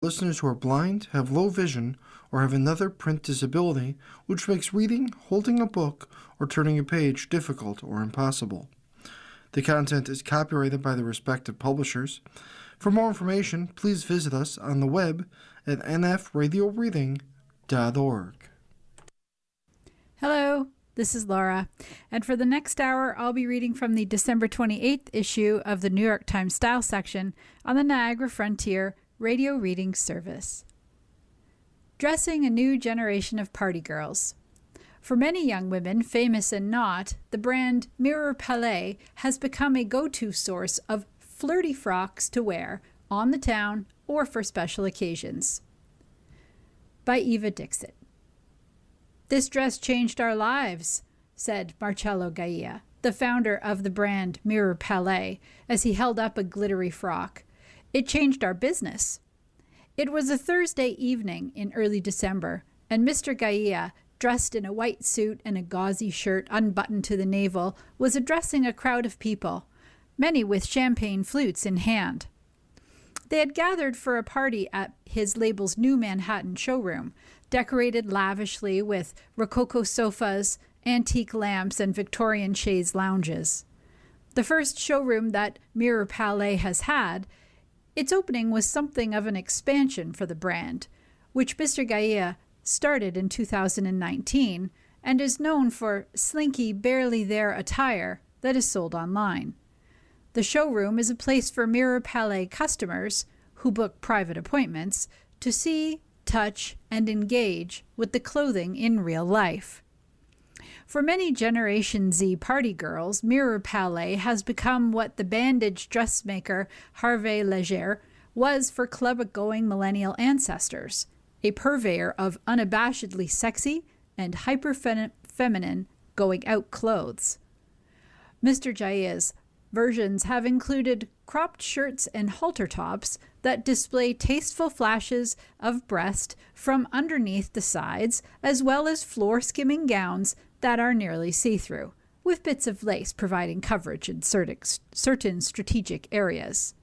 Listeners who are blind, have low vision, or have another print disability, which makes reading, holding a book, or turning a page difficult or impossible. The content is copyrighted by the respective publishers. For more information, please visit us on the web at nfradioreading.org. Hello, this is Laura, and for the next hour, I'll be reading from the December 28th issue of the New York Times Style section on the Niagara Frontier Radio Reading Service. Dressing a new generation of party girls. For many young women, famous and not, the brand Mirror Palais has become a go-to source of flirty frocks to wear on the town or for special occasions. By Eva Dixit. This dress changed our lives, said Marcello Gaia, the founder of the brand Mirror Palais, as he held up a glittery frock. It changed our business. It was a Thursday evening in early December, and Mr. Gaia, dressed in a white suit and a gauzy shirt unbuttoned to the navel, was addressing a crowd of people, many with champagne flutes in hand. They had gathered for a party at his label's new Manhattan showroom, decorated lavishly with rococo sofas, antique lamps, and Victorian chaise lounges. The first showroom that Mirror Palais has had, its opening was something of an expansion for the brand, which Mr. Gaia started in 2019 and is known for slinky, barely there attire that is sold online. The showroom is a place for Mirror Palais customers who book private appointments to see, touch, and engage with the clothing in real life. For many Generation Z party girls, Mirror Palais has become what the bandage dressmaker Hervé Leger was for club-going millennial ancestors, a purveyor of unabashedly sexy and hyper-feminine going-out clothes. Mr. Jaia's versions have included cropped shirts and halter tops that display tasteful flashes of breast from underneath the sides, as well as floor-skimming gowns that are nearly see-through, with bits of lace providing coverage in certain strategic areas.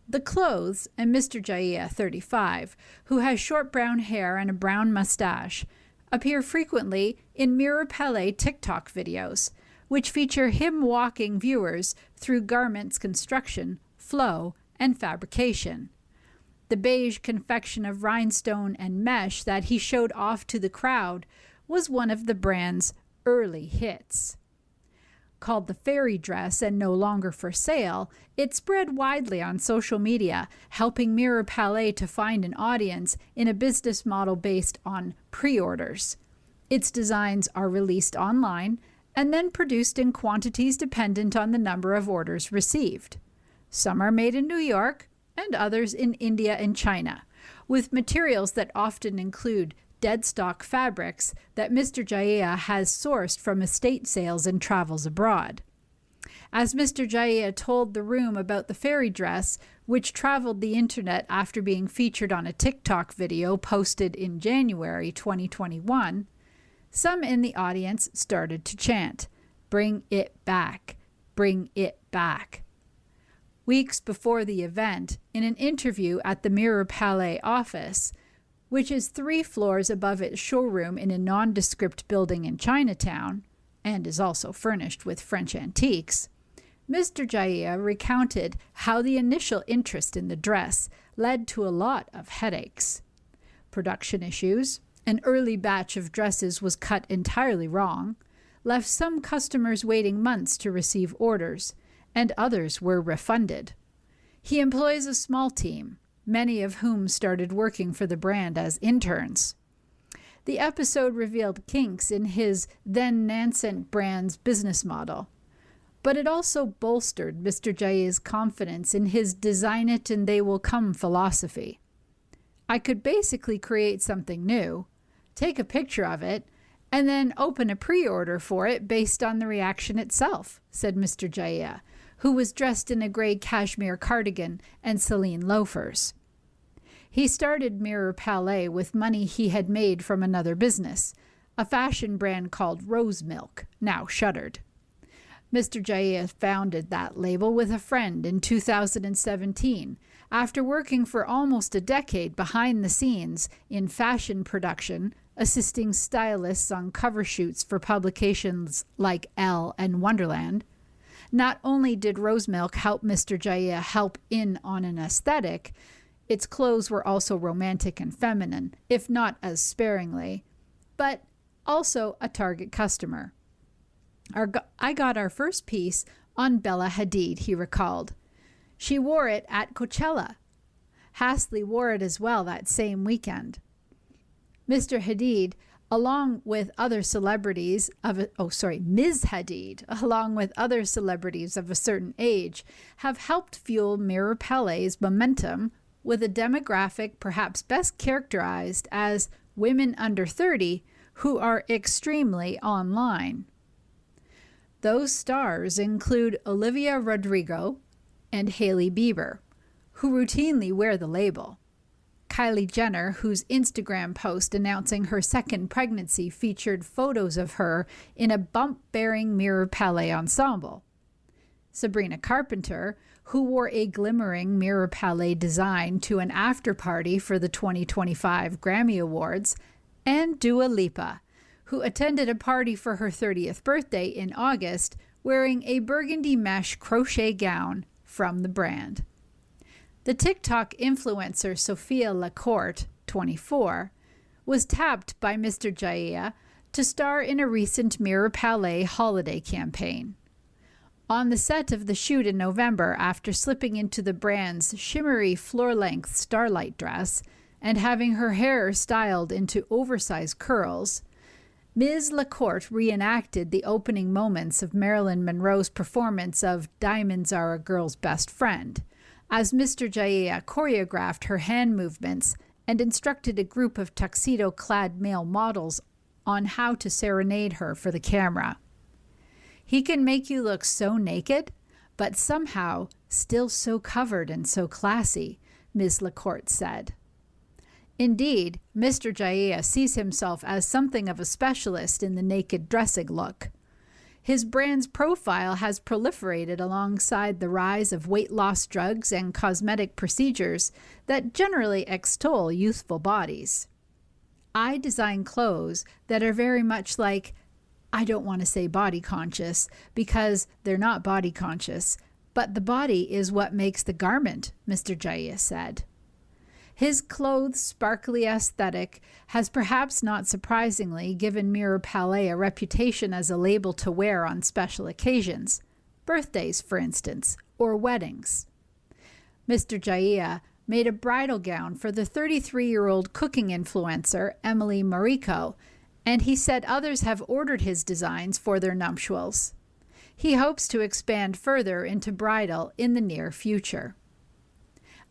The clothes, and Mr. Jaia, 35, who has short brown hair and a brown mustache, appear frequently in Mirror Palais TikTok videos, which feature him walking viewers through garments construction, flow, and fabrication. The beige confection of rhinestone and mesh that he showed off to the crowd was one of the brand's early hits. Called the fairy dress and no longer for sale, it spread widely on social media, helping Mirror Palais to find an audience in a business model based on pre-orders. Its designs are released online and then produced in quantities dependent on the number of orders received. Some are made in New York and others in India and China, with materials that often include dead stock fabrics that Mr. Jaia has sourced from estate sales and travels abroad. As Mr. Jaia told the room about the fairy dress, which traveled the internet after being featured on a TikTok video posted in January 2021, some in the audience started to chant, "Bring it back, bring it back." Weeks before the event, in an interview at the Mirror Palais office, which is 3 floors above its showroom in a nondescript building in Chinatown, and is also furnished with French antiques, Mr. Jaia recounted how the initial interest in the dress led to a lot of headaches. Production issues, an early batch of dresses was cut entirely wrong, left some customers waiting months to receive orders, and others were refunded. He employs a small team, many of whom started working for the brand as interns. The episode revealed kinks in his then-nascent brand's business model, but it also bolstered Mr. Jaia's confidence in his design it and they will come philosophy. I could basically create something new, take a picture of it, and then open a pre-order for it based on the reaction itself, said Mr. Jaia, who was dressed in a gray cashmere cardigan and Celine loafers. He started Mirror Palais with money he had made from another business, a fashion brand called Rose Milk, now shuttered. Mr. Jaya founded that label with a friend in 2017 after working for almost a decade behind the scenes in fashion production, assisting stylists on cover shoots for publications like Elle and Wonderland. Not only did Rosemilk help Mr. Jaya help in on an aesthetic, its clothes were also romantic and feminine, if not as sparingly, but also a target customer. I got our first piece on Bella Hadid, he recalled. She wore it at Coachella. Hasley wore it as well that same weekend. Mr. Hadid, along with other celebrities Ms. Hadid, along with other celebrities of a certain age, have helped fuel Mirror Palais's momentum with a demographic perhaps best characterized as women under 30 who are extremely online. Those stars include Olivia Rodrigo and Hailey Bieber, who routinely wear the label. Kylie Jenner, whose Instagram post announcing her second pregnancy featured photos of her in a bump-bearing Mirror Palais ensemble. Sabrina Carpenter, who wore a glimmering Mirror Palais design to an after-party for the 2025 Grammy Awards, and Dua Lipa, who attended a party for her 30th birthday in August wearing a burgundy mesh crochet gown from the brand. The TikTok influencer Sophia Lacourte, 24, was tapped by Mr. Jaya to star in a recent Mirror Palais holiday campaign. On the set of the shoot in November, after slipping into the brand's shimmery floor-length starlight dress and having her hair styled into oversized curls, Ms. Lacourte reenacted the opening moments of Marilyn Monroe's performance of Diamonds Are a Girl's Best Friend, as Mr. Jaya choreographed her hand movements and instructed a group of tuxedo-clad male models on how to serenade her for the camera. He can make you look so naked, but somehow still so covered and so classy, Ms. Lacourte said. Indeed, Mr. Jaya sees himself as something of a specialist in the naked dressing look. His brand's profile has proliferated alongside the rise of weight loss drugs and cosmetic procedures that generally extol youthful bodies. I design clothes that are very much like, I don't want to say body conscious because they're not body conscious, but the body is what makes the garment, Mr. Jaya said. His clothes' sparkly aesthetic has perhaps not surprisingly given Mirror Palais a reputation as a label to wear on special occasions, birthdays, for instance, or weddings. Mr. Jaya made a bridal gown for the 33-year-old cooking influencer Emily Mariko, and he said others have ordered his designs for their nuptials. He hopes to expand further into bridal in the near future.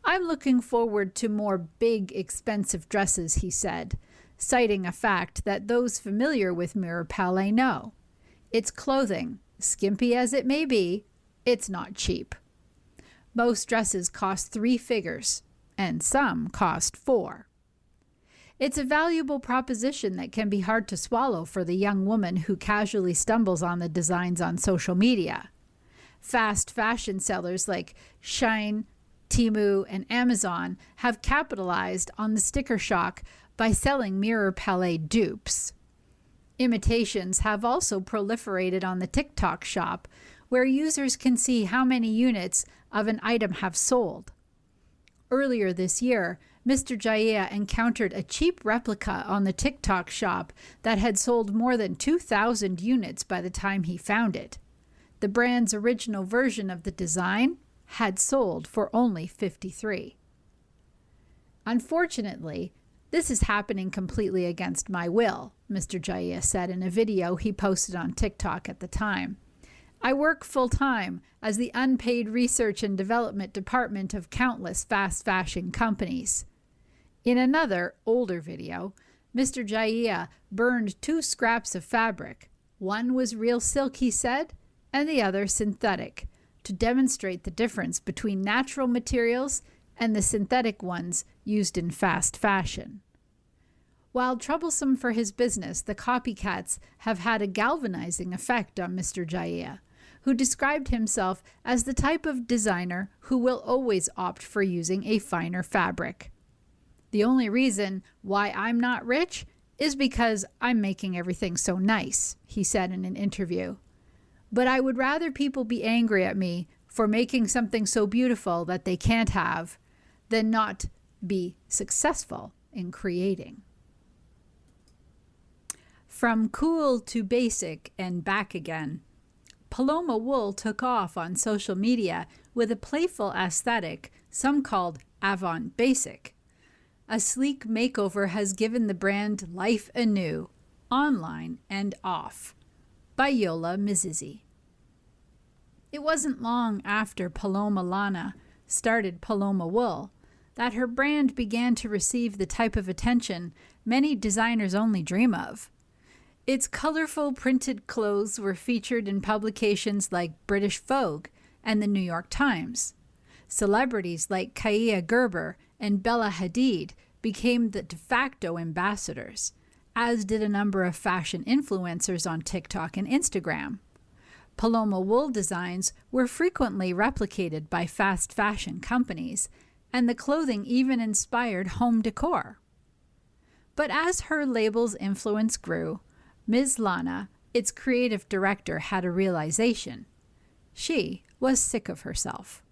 I'm looking forward to more big, expensive dresses, he said, citing a fact that those familiar with Mirror Palais know. It's clothing, skimpy as it may be, it's not cheap. Most dresses cost 3 figures, and some cost 4. It's a valuable proposition that can be hard to swallow for the young woman who casually stumbles on the designs on social media. Fast fashion sellers like Shein, Temu, and Amazon have capitalized on the sticker shock by selling Mirror Palais dupes. Imitations have also proliferated on the TikTok shop, where users can see how many units of an item have sold. Earlier this year, Mr. Jaya encountered a cheap replica on the TikTok shop that had sold more than 2,000 units by the time he found it. The brand's original version of the design had sold for only 53. Unfortunately, this is happening completely against my will, Mr. Jaya said in a video he posted on TikTok at the time. I work full-time as the unpaid research and development department of countless fast fashion companies. In another, older video, Mr. Jaya burned 2 scraps of fabric. One was real silk, he said, and the other synthetic, to demonstrate the difference between natural materials and the synthetic ones used in fast fashion. While troublesome for his business, the copycats have had a galvanizing effect on Mr. Jaya, who described himself as the type of designer who will always opt for using a finer fabric. "The only reason why I'm not rich is because I'm making everything so nice," he said in an interview. "But I would rather people be angry at me for making something so beautiful that they can't have than not be successful in creating." From cool to basic and back again, Paloma Wool took off on social media with a playful aesthetic some called avant basic. A sleek makeover has given the brand life anew, online and off, by Yola Mizizi. It wasn't long after Paloma Lana started Paloma Wool that her brand began to receive the type of attention many designers only dream of. Its colorful printed clothes were featured in publications like British Vogue and the New York Times. Celebrities like Kaia Gerber and Bella Hadid became the de facto ambassadors, as did a number of fashion influencers on TikTok and Instagram. Paloma Wool designs were frequently replicated by fast fashion companies, and the clothing even inspired home decor. But as her label's influence grew, Ms. Lana, its creative director, had a realization. She was sick of herself.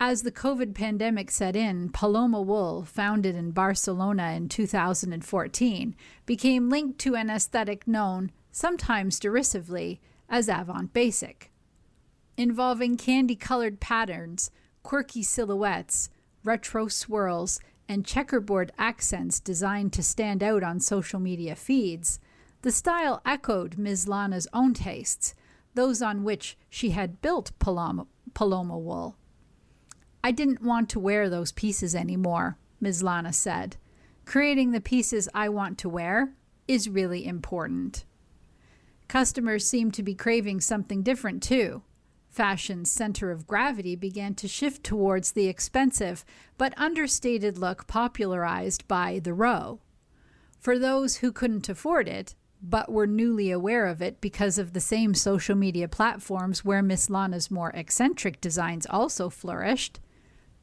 As the COVID pandemic set in, Paloma Wool, founded in Barcelona in 2014, became linked to an aesthetic known, sometimes derisively, as avant basic. Involving candy-colored patterns, quirky silhouettes, retro swirls, and checkerboard accents designed to stand out on social media feeds, the style echoed Ms. Lana's own tastes, those on which she had built Paloma Wool. "I didn't want to wear those pieces anymore," Ms. Lana said. "Creating the pieces I want to wear is really important." Customers seemed to be craving something different too. Fashion's center of gravity began to shift towards the expensive but understated look popularized by The Row. For those who couldn't afford it, but were newly aware of it because of the same social media platforms where Miss Lana's more eccentric designs also flourished,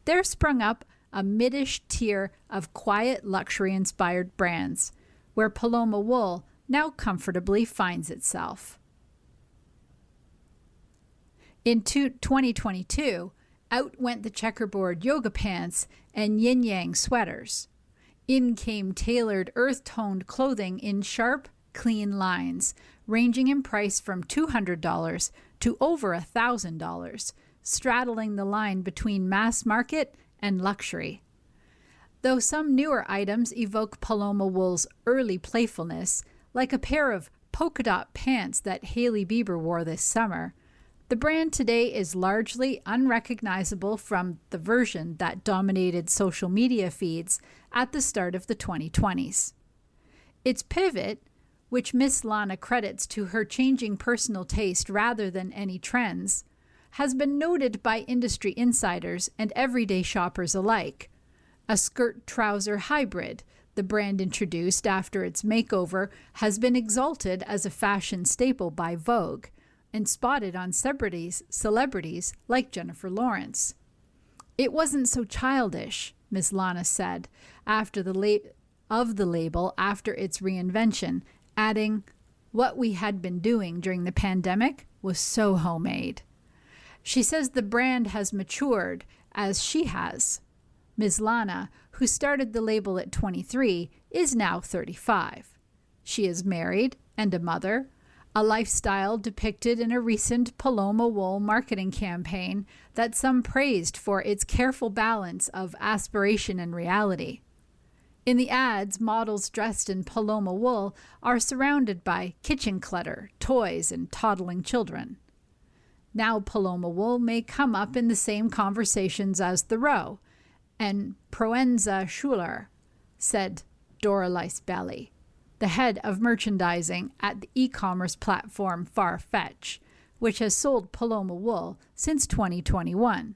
there sprung up a mid-ish tier of quiet luxury-inspired brands, where Paloma Wool now comfortably finds itself. In 2022, out went the checkerboard yoga pants and yin-yang sweaters. In came tailored earth-toned clothing in sharp, clean lines, ranging in price from $200 to over $1,000, straddling the line between mass market and luxury. Though some newer items evoke Paloma Wool's early playfulness, like a pair of polka dot pants that Hailey Bieber wore this summer, the brand today is largely unrecognizable from the version that dominated social media feeds at the start of the 2020s. Its pivot, which Miss Lana credits to her changing personal taste rather than any trends, has been noted by industry insiders and everyday shoppers alike. A skirt-trouser hybrid, the brand introduced after its makeover, has been exalted as a fashion staple by Vogue and spotted on celebrities like Jennifer Lawrence. "It wasn't so childish," Ms. Lana said after the label after its reinvention, adding, "What we had been doing during the pandemic was so homemade." She says the brand has matured as she has. Ms. Lana, who started the label at 23, is now 35. She is married and a mother, a lifestyle depicted in a recent Paloma Wool marketing campaign that some praised for its careful balance of aspiration and reality. In the ads, models dressed in Paloma Wool are surrounded by kitchen clutter, toys, and toddling children. Now Paloma Wool may come up in the same conversations as The Row and Proenza Schuler, said Doralice Belli, the head of merchandising at the e-commerce platform Farfetch, which has sold Paloma Wool since 2021.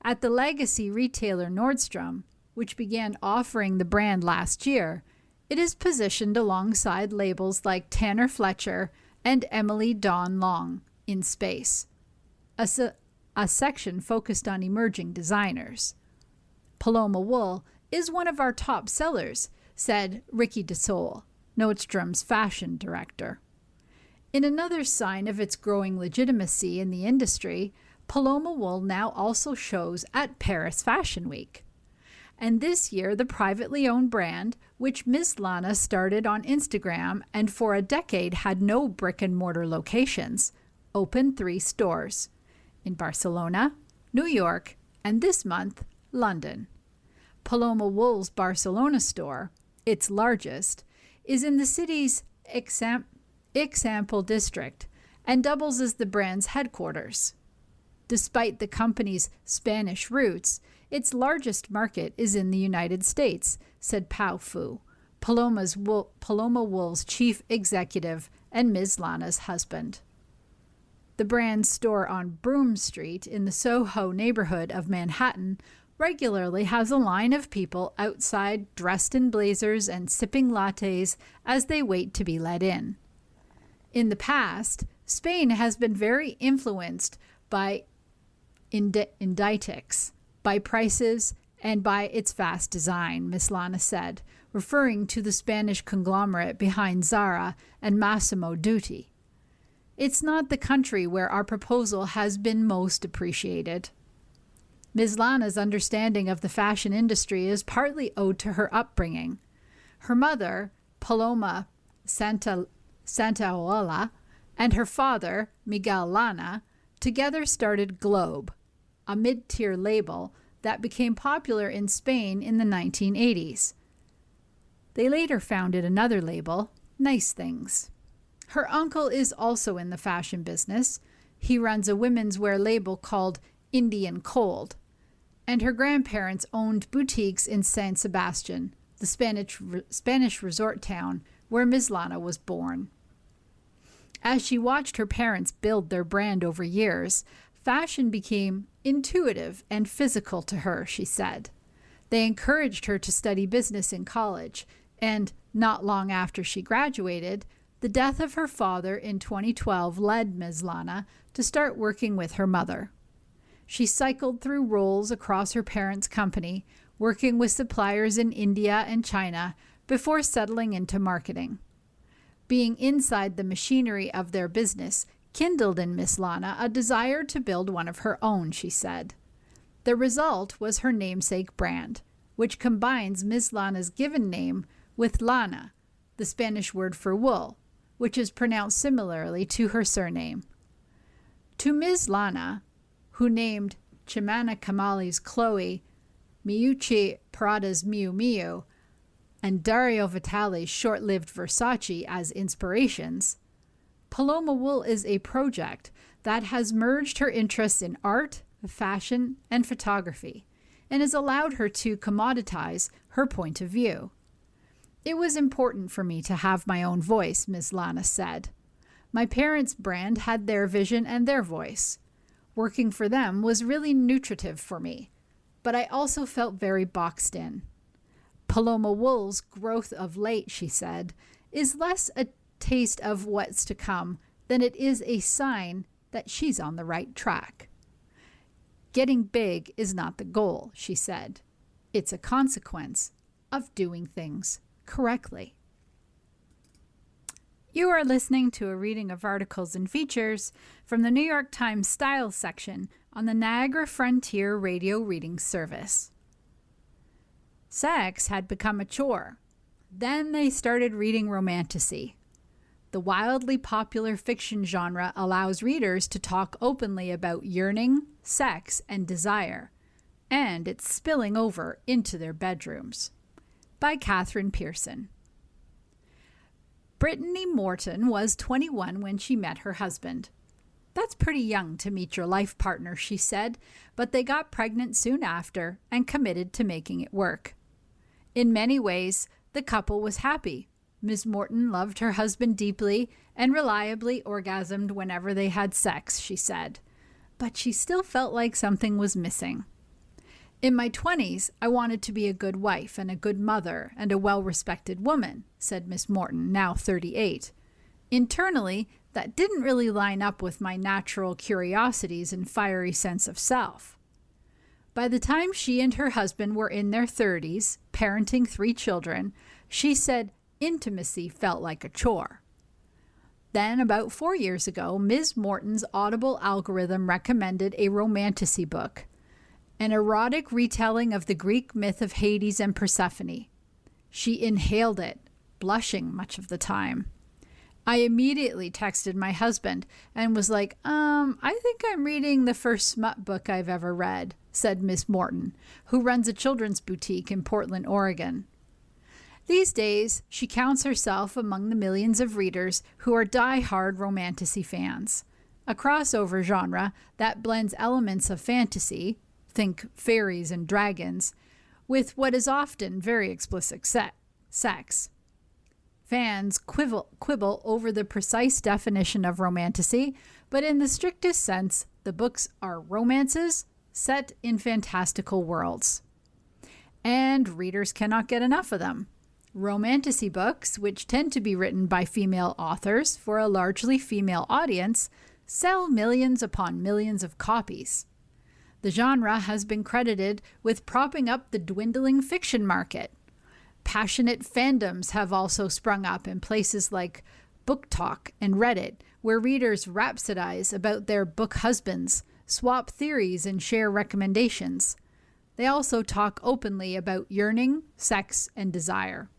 At the legacy retailer Nordstrom, which began offering the brand last year, it is positioned alongside labels like Tanner Fletcher and Emily Dawn Long, in Space, a section focused on emerging designers. Paloma wool is one of our top sellers, said Ricky DeSole, Nordstrom's fashion director. In another sign of its growing legitimacy in the industry, Paloma wool now also shows at Paris Fashion Week. And this year, the privately owned brand, which Ms. Lana started on Instagram and for a decade had no brick-and-mortar locations, opened 3 stores in Barcelona, New York, and this month, London. Paloma wool's Barcelona store, its largest, is in the city's Eixample district and doubles as the brand's headquarters. Despite the company's Spanish roots, its largest market is in the United States, said Pao Fu, Paloma wool's chief executive and Ms. Lana's husband. The brand's store on Broome Street in the Soho neighborhood of Manhattan regularly has a line of people outside dressed in blazers and sipping lattes as they wait to be let in. In the past, Spain has been very influenced by Inditex, by prices, and by its fast design, Ms. Lana said, referring to the Spanish conglomerate behind Zara and Massimo Dutti. It's not the country where our proposal has been most appreciated. Ms. Lana's understanding of the fashion industry is partly owed to her upbringing. Her mother, Paloma Santaola, and her father, Miguel Lana, together started Globe, a mid-tier label that became popular in Spain in the 1980s. They later founded another label, Nice Things. Her uncle is also in the fashion business. He runs a women's wear label called Indian Cold. And her grandparents owned boutiques in San Sebastian, the Spanish resort town where Ms. Lana was born. As she watched her parents build their brand over years, fashion became intuitive and physical to her, she said. They encouraged her to study business in college, and not long after she graduated, the death of her father in 2012 led Ms. Lana to start working with her mother. She cycled through roles across her parents' company, working with suppliers in India and China before settling into marketing. Being inside the machinery of their business kindled in Ms. Lana a desire to build one of her own, she said. The result was her namesake brand, which combines Ms. Lana's given name with lana, the Spanish word for wool, which is pronounced similarly to her surname. To Ms. Lana, who named Chimana Kamali's Chloe, Miucci Prada's Miu Miu, and Dario Vitale's short-lived Versace as inspirations, Paloma wool is a project that has merged her interests in art, fashion, and photography, and has allowed her to commoditize her point of view. It was important for me to have my own voice, Ms. Lana said. My parents' brand had their vision and their voice. Working for them was really nutritive for me, but I also felt very boxed in. Paloma wool's growth of late, she said, is less a taste of what's to come than it is a sign that she's on the right track. Getting big is not the goal, she said. It's a consequence of doing things correctly. You are listening to a reading of articles and features from the New York Times Style section on the Niagara Frontier Radio Reading Service. Sex had become a chore. Then they started reading romantasy. The wildly popular fiction genre allows readers to talk openly about yearning, sex, and desire, and it's spilling over into their bedrooms. By Catherine Pearson. Brittany Morton was 21 when she met her husband. That's pretty young to meet your life partner, she said, but they got pregnant soon after and committed to making it work. In many ways, the couple was happy. Ms. Morton loved her husband deeply and reliably orgasmed whenever they had sex, she said. But she still felt like something was missing. In my 20s, I wanted to be a good wife and a good mother and a well-respected woman, said Miss Morton, now 38. Internally, that didn't really line up with my natural curiosities and fiery sense of self. By the time she and her husband were in their 30s, parenting 3 children, she said intimacy felt like a chore. Then, about 4 years ago, Ms. Morton's Audible algorithm recommended a romantasy book, an erotic retelling of the Greek myth of Hades and Persephone. She inhaled it, blushing much of the time. I immediately texted my husband and was like, I think I'm reading the first smut book I've ever read, said Miss Morton, who runs a children's boutique in Portland, Oregon. These days, she counts herself among the millions of readers who are die-hard romantasy fans, a crossover genre that blends elements of fantasy, think fairies and dragons, with what is often very explicit sex. Fans quibble over the precise definition of romantasy, but in the strictest sense, the books are romances set in fantastical worlds. And readers cannot get enough of them. Romantasy books, which tend to be written by female authors for a largely female audience, sell millions upon millions of copies. The genre has been credited with propping up the dwindling fiction market. Passionate fandoms have also sprung up in places like BookTok and Reddit, where readers rhapsodize about their book husbands, swap theories, and share recommendations. They also talk openly about yearning, sex, and desire.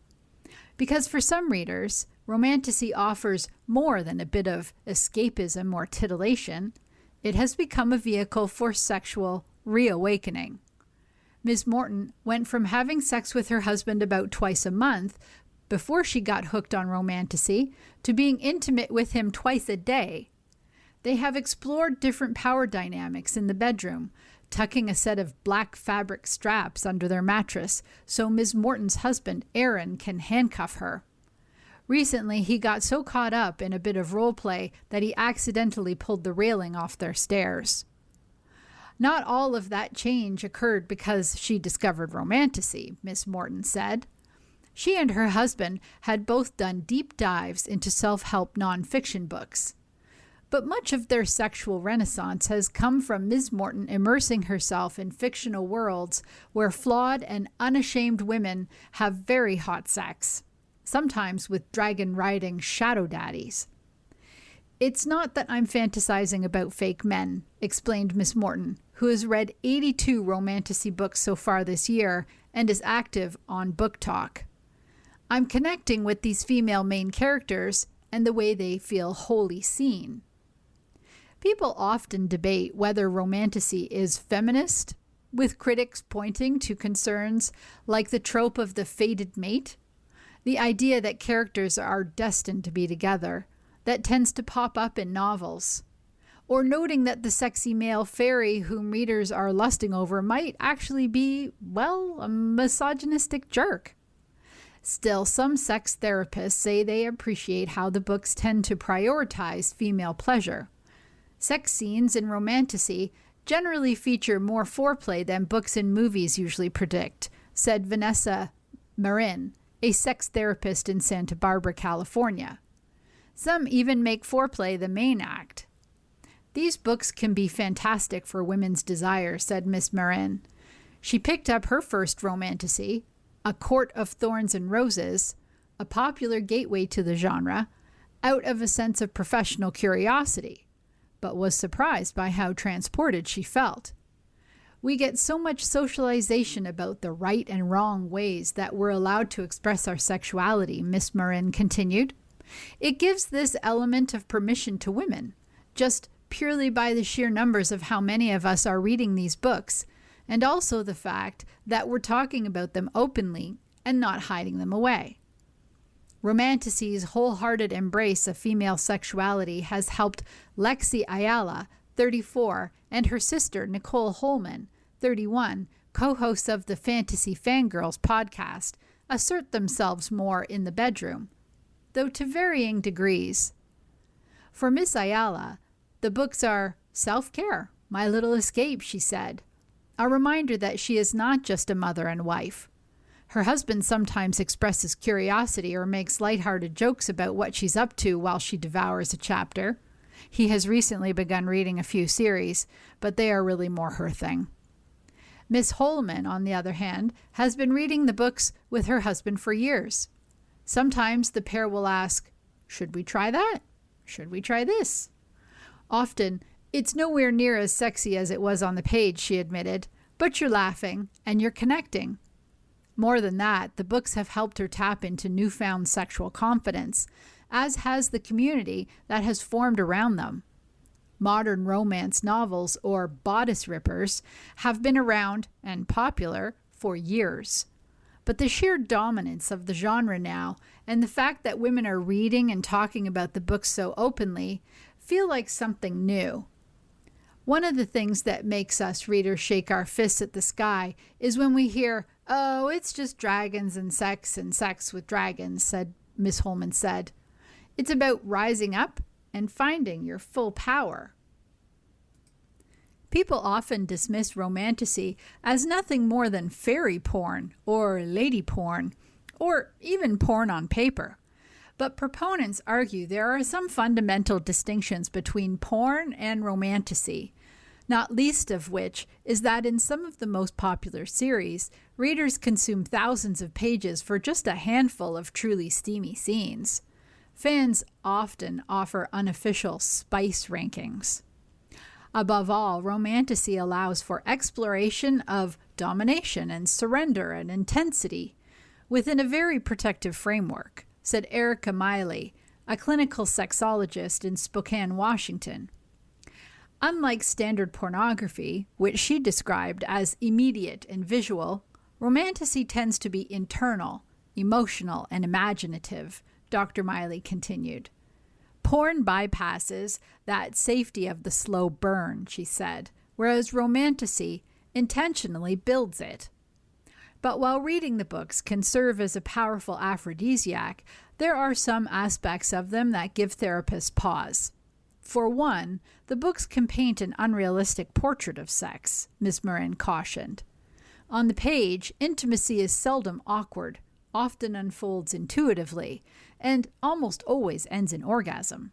Because for some readers, romantasy offers more than a bit of escapism or titillation. It has become a vehicle for sexual reawakening. Ms. Morton went from having sex with her husband about twice a month before she got hooked on romantasy to being intimate with him twice a day. They have explored different power dynamics in the bedroom, tucking a set of black fabric straps under their mattress so Ms. Morton's husband, Aaron, can handcuff her. Recently, he got so caught up in a bit of role play that he accidentally pulled the railing off their stairs. Not all of that change occurred because she discovered romantasy, Miss Morton said. She and her husband had both done deep dives into self-help nonfiction books. But much of their sexual renaissance has come from Ms. Morton immersing herself in fictional worlds where flawed and unashamed women have very hot sex, sometimes with dragon-riding shadow daddies. It's not that I'm fantasizing about fake men, explained Miss Morton, who has read 82 romantasy books so far this year and is active on BookTok. I'm connecting with these female main characters and the way they feel wholly seen. People often debate whether romantasy is feminist, with critics pointing to concerns like the trope of the fated mate, the idea that characters are destined to be together, that tends to pop up in novels, or noting that the sexy male fairy whom readers are lusting over might actually be, well, a misogynistic jerk. Still, some sex therapists say they appreciate how the books tend to prioritize female pleasure. Sex scenes in romantasy generally feature more foreplay than books and movies usually predict, said Vanessa Marin, a sex therapist in Santa Barbara, California. Some even make foreplay the main act. These books can be fantastic for women's desire, said Miss Marin. She picked up her first romantasy, A Court of Thorns and Roses, a popular gateway to the genre, out of a sense of professional curiosity, but was surprised by how transported she felt. We get so much socialization about the right and wrong ways that we're allowed to express our sexuality, Miss Marin continued. It gives this element of permission to women, just purely by the sheer numbers of how many of us are reading these books, and also the fact that we're talking about them openly and not hiding them away. Romantasy's wholehearted embrace of female sexuality has helped Lexi Ayala, 34, and her sister Nicole Holman, 31, co-hosts of the Fantasy Fangirls podcast, assert themselves more in the bedroom, though to varying degrees. For Miss Ayala, the books are self-care, my little escape, she said, a reminder that she is not just a mother and wife. Her husband sometimes expresses curiosity or makes lighthearted jokes about what she's up to while she devours a chapter. He has recently begun reading a few series, but they are really more her thing. Miss Holman, on the other hand, has been reading the books with her husband for years. Sometimes the pair will ask, "Should we try that? Should we try this?" Often, "It's nowhere near as sexy as it was on the page," she admitted, "but you're laughing and you're connecting." More than that, the books have helped her tap into newfound sexual confidence, as has the community that has formed around them. Modern romance novels, or bodice rippers, have been around and popular for years. But the sheer dominance of the genre now, and the fact that women are reading and talking about the books so openly, feel like something new. One of the things that makes us readers shake our fists at the sky is when we hear, "Oh, it's just dragons and sex with dragons," Miss Holman said. "It's about rising up and finding your full power." People often dismiss romantasy as nothing more than fairy porn or lady porn, or even porn on paper. But proponents argue there are some fundamental distinctions between porn and romantasy, not least of which is that in some of the most popular series, readers consume thousands of pages for just a handful of truly steamy scenes. Fans often offer unofficial spice rankings. Above all, romantasy allows for exploration of domination and surrender and intensity within a very protective framework, said Erica Miley, a clinical sexologist in Spokane, Washington. Unlike standard pornography, which she described as immediate and visual, romantasy tends to be internal, emotional, and imaginative, Dr. Miley continued. Porn bypasses that safety of the slow burn, she said, whereas romantasy intentionally builds it. But while reading the books can serve as a powerful aphrodisiac, there are some aspects of them that give therapists pause. For one, the books can paint an unrealistic portrait of sex, Ms. Marin cautioned. On the page, intimacy is seldom awkward, often unfolds intuitively, and almost always ends in orgasm.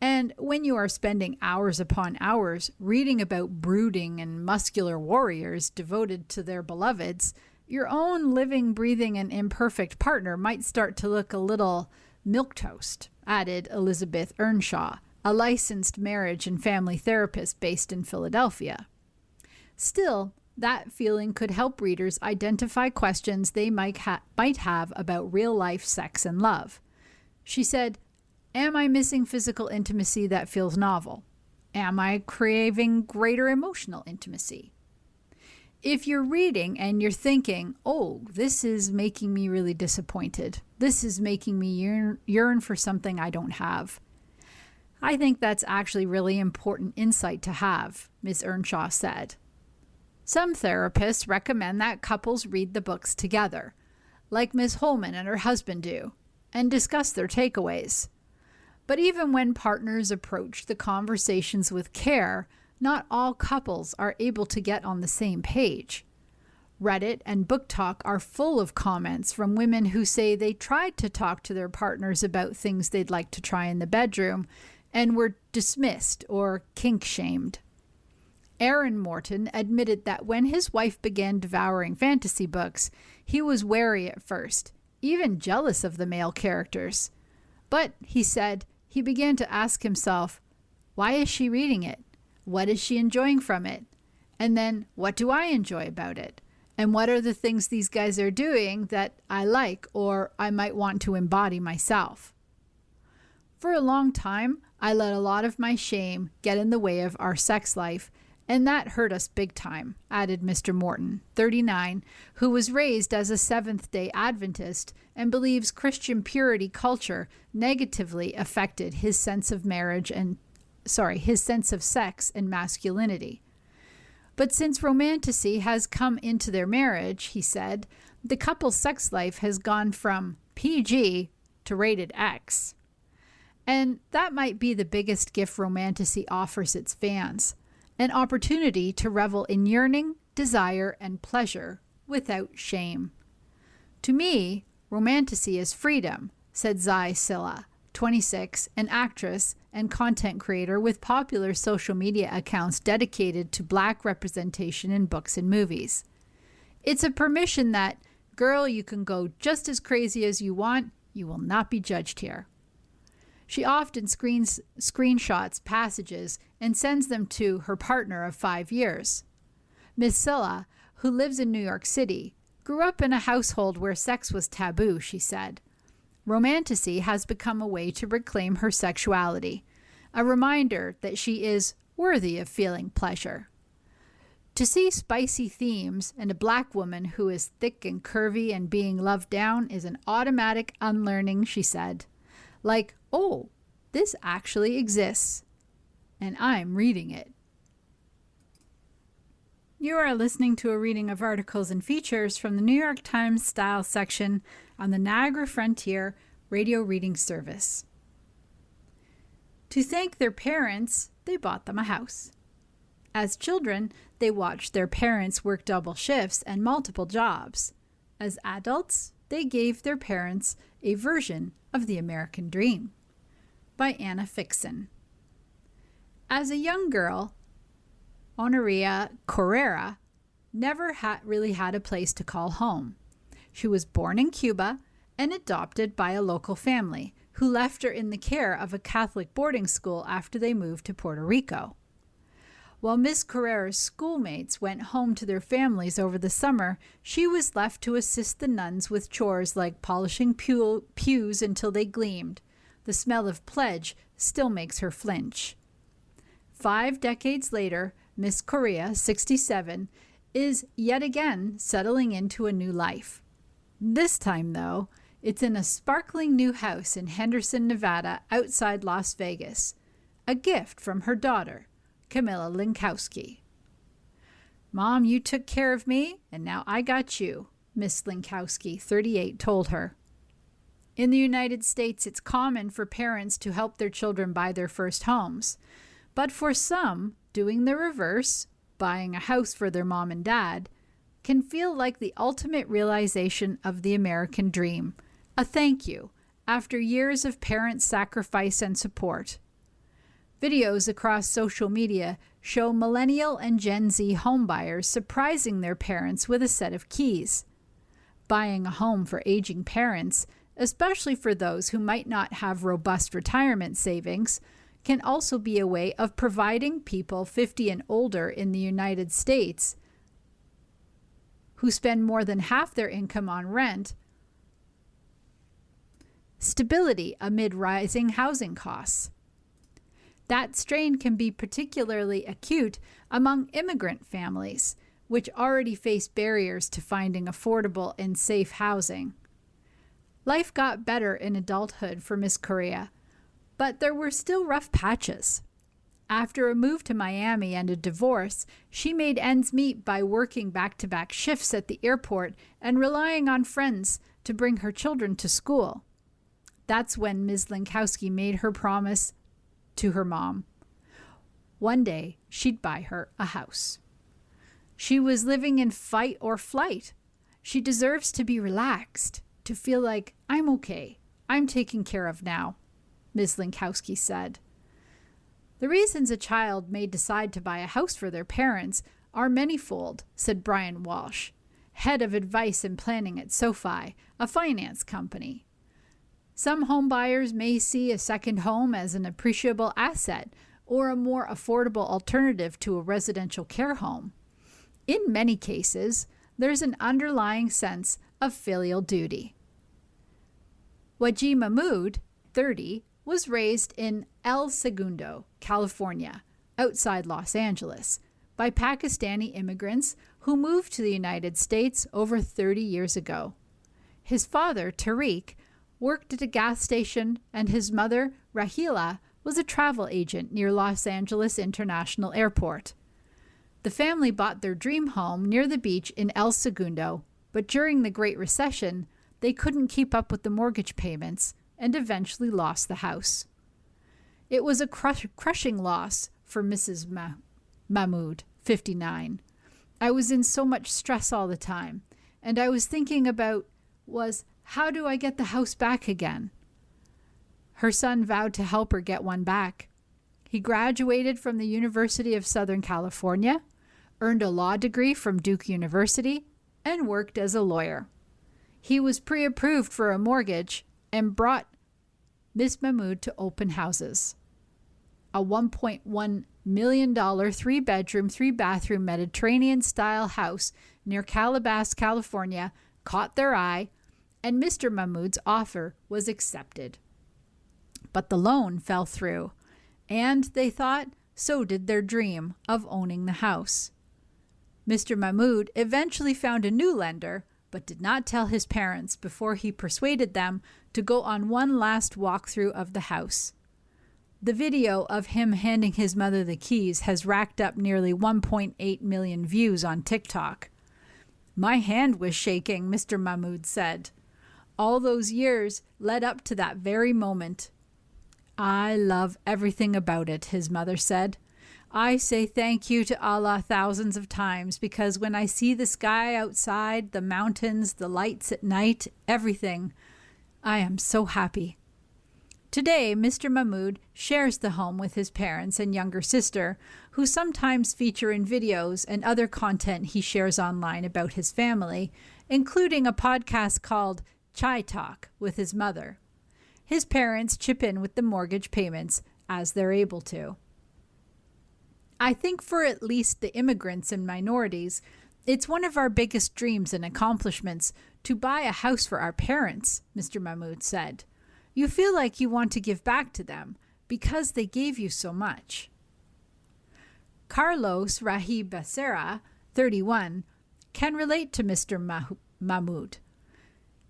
And when you are spending hours upon hours reading about brooding and muscular warriors devoted to their beloveds, your own living, breathing, and imperfect partner might start to look a little milquetoast, added Elizabeth Earnshaw, a licensed marriage and family therapist based in Philadelphia. Still, that feeling could help readers identify questions they might have about real-life sex and love. She said, "Am I missing physical intimacy that feels novel? Am I craving greater emotional intimacy?" If you're reading and you're thinking, "Oh, this is making me really disappointed. This is making me yearn for something I don't have," I think that's actually really important insight to have, Ms. Earnshaw said. Some therapists recommend that couples read the books together, like Ms. Holman and her husband do, and discuss their takeaways. But even when partners approach the conversations with care, not all couples are able to get on the same page. Reddit and Book Talk are full of comments from women who say they tried to talk to their partners about things they'd like to try in the bedroom and were dismissed or kink-shamed. Aaron Morton admitted that when his wife began devouring fantasy books, he was wary at first, even jealous of the male characters. But, he said, he began to ask himself, why is she reading it? What is she enjoying from it? And then, what do I enjoy about it? And what are the things these guys are doing that I like or I might want to embody myself? For a long time, I let a lot of my shame get in the way of our sex life, and that hurt us big time, added Mr. Morton, 39, who was raised as a Seventh-day Adventist and believes Christian purity culture negatively affected his sense of his sense of sex and masculinity. But since romantasy has come into their marriage, he said, the couple's sex life has gone from PG to rated X. And that might be the biggest gift romantasy offers its fans, an opportunity to revel in yearning, desire, and pleasure without shame. To me, romantasy is freedom, said Zai Silla, 26, an actress and content creator with popular social media accounts dedicated to Black representation in books and movies. It's a permission that, girl, you can go just as crazy as you want, you will not be judged here. She often screenshots passages and sends them to her partner of 5 years. Ms. Silla, who lives in New York City, grew up in a household where sex was taboo, she said. Romantasy has become a way to reclaim her sexuality, a reminder that she is worthy of feeling pleasure. To see spicy themes and a Black woman who is thick and curvy and being loved down is an automatic unlearning, she said. Like, oh, this actually exists, and I'm reading it. You are listening to a reading of articles and features from the New York Times Style section on the Niagara Frontier Radio Reading Service. To thank their parents, they bought them a house. As children, they watched their parents work double shifts and multiple jobs. As adults, they gave their parents a version of the American dream. By Anna Fixon. As a young girl, Honoria Correra never really had a place to call home. She was born in Cuba and adopted by a local family who left her in the care of a Catholic boarding school after they moved to Puerto Rico. While Miss Correra's schoolmates went home to their families over the summer, she was left to assist the nuns with chores like polishing pews until they gleamed. The smell of pledge still makes her flinch. 5 decades later, Miss Correa, 67, is yet again settling into a new life. This time, though, it's in a sparkling new house in Henderson, Nevada, outside Las Vegas, a gift from her daughter, Camilla Linkowski. Mom, you took care of me, and now I got you, Miss Linkowski, 38, told her. In the United States, it's common for parents to help their children buy their first homes. But for some, doing the reverse, buying a house for their mom and dad, can feel like the ultimate realization of the American dream, a thank you after years of parent sacrifice and support. Videos across social media show millennial and Gen Z homebuyers surprising their parents with a set of keys. Buying a home for aging parents, especially for those who might not have robust retirement savings, can also be a way of providing people 50 and older in the United States who spend more than half their income on rent stability amid rising housing costs. That strain can be particularly acute among immigrant families, which already face barriers to finding affordable and safe housing. Life got better in adulthood for Miss Correa, but there were still rough patches. After a move to Miami and a divorce, she made ends meet by working back-to-back shifts at the airport and relying on friends to bring her children to school. That's when Ms. Linkowski made her promise to her mom. One day, she'd buy her a house. She was living in fight or flight. She deserves to be relaxed, to feel like, I'm okay, I'm taken care of now, Ms. Linkowski said. The reasons a child may decide to buy a house for their parents are manifold, said Brian Walsh, head of advice and planning at SoFi, a finance company. Some homebuyers may see a second home as an appreciable asset or a more affordable alternative to a residential care home. In many cases, there's an underlying sense of filial duty. Waji Mahmood, 30, was raised in El Segundo, California, outside Los Angeles, by Pakistani immigrants who moved to the United States over 30 years ago. His father, Tariq, worked at a gas station, and his mother, Rahila, was a travel agent near Los Angeles International Airport. The family bought their dream home near the beach in El Segundo, but during the Great Recession, they couldn't keep up with the mortgage payments and eventually lost the house. It was a crushing loss for Mrs. Mahmood, 59. I was in so much stress all the time, and I was thinking about was, how do I get the house back again? Her son vowed to help her get one back. He graduated from the University of Southern California, earned a law degree from Duke University, and worked as a lawyer. He was pre-approved for a mortgage and brought Miss Mahmood to open houses. A $1.1 million 3-bedroom, 3-bathroom Mediterranean-style house near Calabasas, California, caught their eye, and Mr. Mahmood's offer was accepted. But the loan fell through, and they thought so did their dream of owning the house. Mr. Mahmood eventually found a new lender, but did not tell his parents before he persuaded them to go on one last walkthrough of the house. The video of him handing his mother the keys has racked up nearly 1.8 million views on TikTok. My hand was shaking, Mr. Mahmood said. All those years led up to that very moment. I love everything about it, his mother said. I say thank you to Allah thousands of times because when I see the sky outside, the mountains, the lights at night, everything, I am so happy. Today, Mr. Mahmood shares the home with his parents and younger sister, who sometimes feature in videos and other content he shares online about his family, including a podcast called Chai Talk with his mother. His parents chip in with the mortgage payments as they're able to. I think for at least the immigrants and minorities, it's one of our biggest dreams and accomplishments to buy a house for our parents, Mr. Mahmood said. You feel like you want to give back to them because they gave you so much. Carlos Rahi Becerra, 31, can relate to Mr. Mahmood.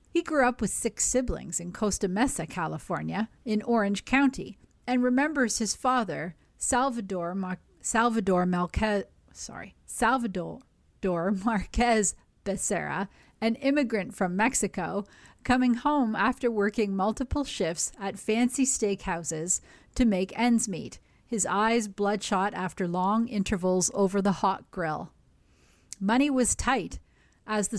He grew up with 6 siblings in Costa Mesa, California, in Orange County, and remembers his father, Salvador Marquez Becerra, an immigrant from Mexico, coming home after working multiple shifts at fancy steakhouses to make ends meet, his eyes bloodshot after long intervals over the hot grill. Money was tight, as was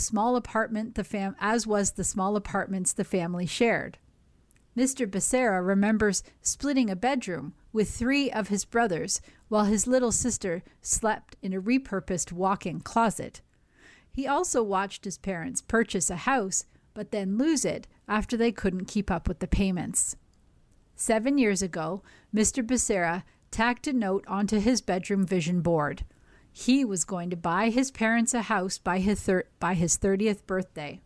the small apartments the family shared. Mr. Becerra remembers splitting a bedroom with 3 of his brothers while his little sister slept in a repurposed walk-in closet. He also watched his parents purchase a house but then lose it after they couldn't keep up with the payments. 7 years ago, Mr. Becerra tacked a note onto his bedroom vision board. He was going to buy his parents a house by his 30th birthday.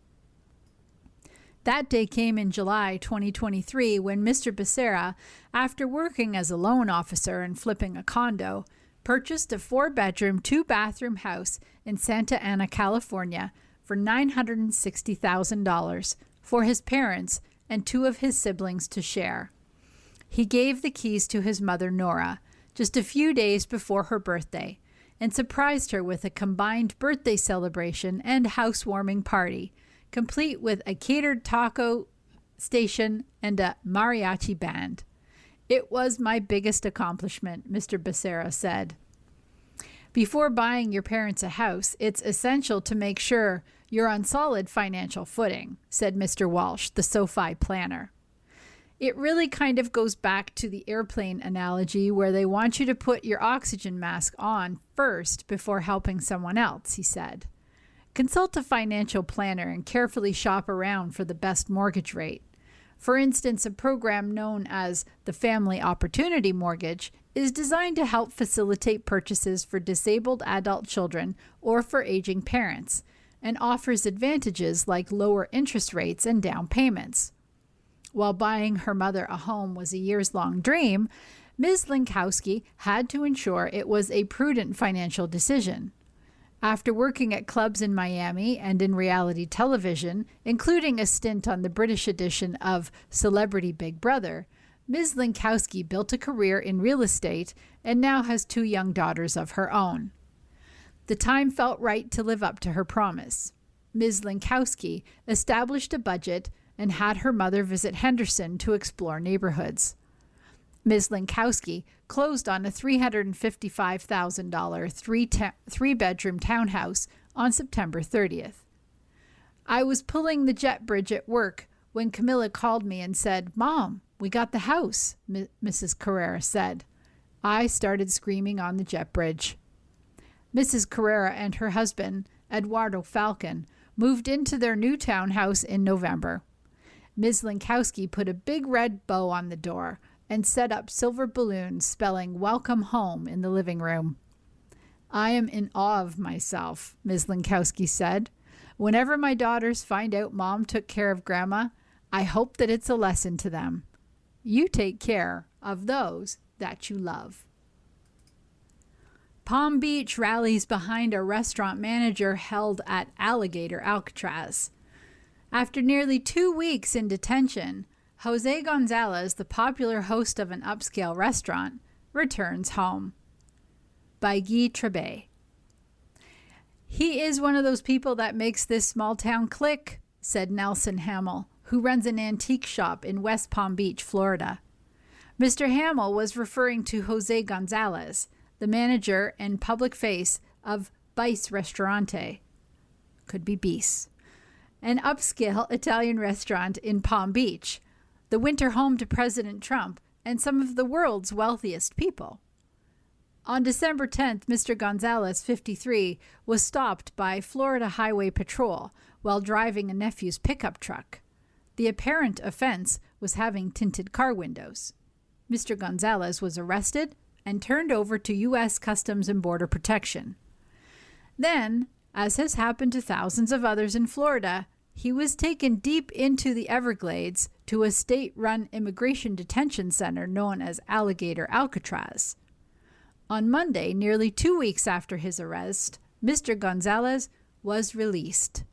That day came in July 2023 when Mr. Becerra, after working as a loan officer and flipping a condo, purchased a 4-bedroom, 2-bathroom house in Santa Ana, California for $960,000 for his parents and 2 of his siblings to share. He gave the keys to his mother, Nora, just a few days before her birthday, and surprised her with a combined birthday celebration and housewarming party, complete with a catered taco station and a mariachi band. It was my biggest accomplishment, Mr. Becerra said. Before buying your parents a house, it's essential to make sure you're on solid financial footing, said Mr. Walsh, the SoFi planner. It really kind of goes back to the airplane analogy where they want you to put your oxygen mask on first before helping someone else, he said. Consult a financial planner and carefully shop around for the best mortgage rate. For instance, a program known as the Family Opportunity Mortgage is designed to help facilitate purchases for disabled adult children or for aging parents, and offers advantages like lower interest rates and down payments. While buying her mother a home was a years-long dream, Ms. Linkowski had to ensure it was a prudent financial decision. After working at clubs in Miami and in reality television, including a stint on the British edition of Celebrity Big Brother, Ms. Linkowski built a career in real estate and now has 2 young daughters of her own. The time felt right to live up to her promise. Ms. Linkowski established a budget and had her mother visit Henderson to explore neighborhoods. Ms. Linkowski closed on a $355,000 3-bedroom townhouse on September 30th. I was pulling the jet bridge at work when Camilla called me and said, "Mom, we got the house," Mrs. Carrera said. I started screaming on the jet bridge. Mrs. Carrera and her husband, Eduardo Falcon, moved into their new townhouse in November. Ms. Linkowski put a big red bow on the door and set up silver balloons spelling "Welcome Home" in the living room. "I am in awe of myself," Ms. Linkowski said. "Whenever my daughters find out Mom took care of Grandma, I hope that it's a lesson to them. You take care of those that you love." Palm Beach rallies behind a restaurant manager held at Alligator Alcatraz. After nearly 2 weeks in detention, Jose Gonzalez, the popular host of an upscale restaurant, returns home. By Guy Trebet. "He is one of those people that makes this small town click," said Nelson Hamill, who runs an antique shop in West Palm Beach, Florida. Mr. Hamill was referring to Jose Gonzalez, the manager and public face of Bice Restaurante, could be Bis, an upscale Italian restaurant in Palm Beach, the winter home to President Trump and some of the world's wealthiest people. On December 10th, Mr. Gonzalez, 53, was stopped by Florida Highway Patrol while driving a nephew's pickup truck. The apparent offense was having tinted car windows. Mr. Gonzalez was arrested and turned over to U.S. Customs and Border Protection. Then, as has happened to thousands of others in Florida, he was taken deep into the Everglades to a state-run immigration detention center known as Alligator Alcatraz. On Monday, nearly 2 weeks after his arrest, Mr. Gonzalez was released.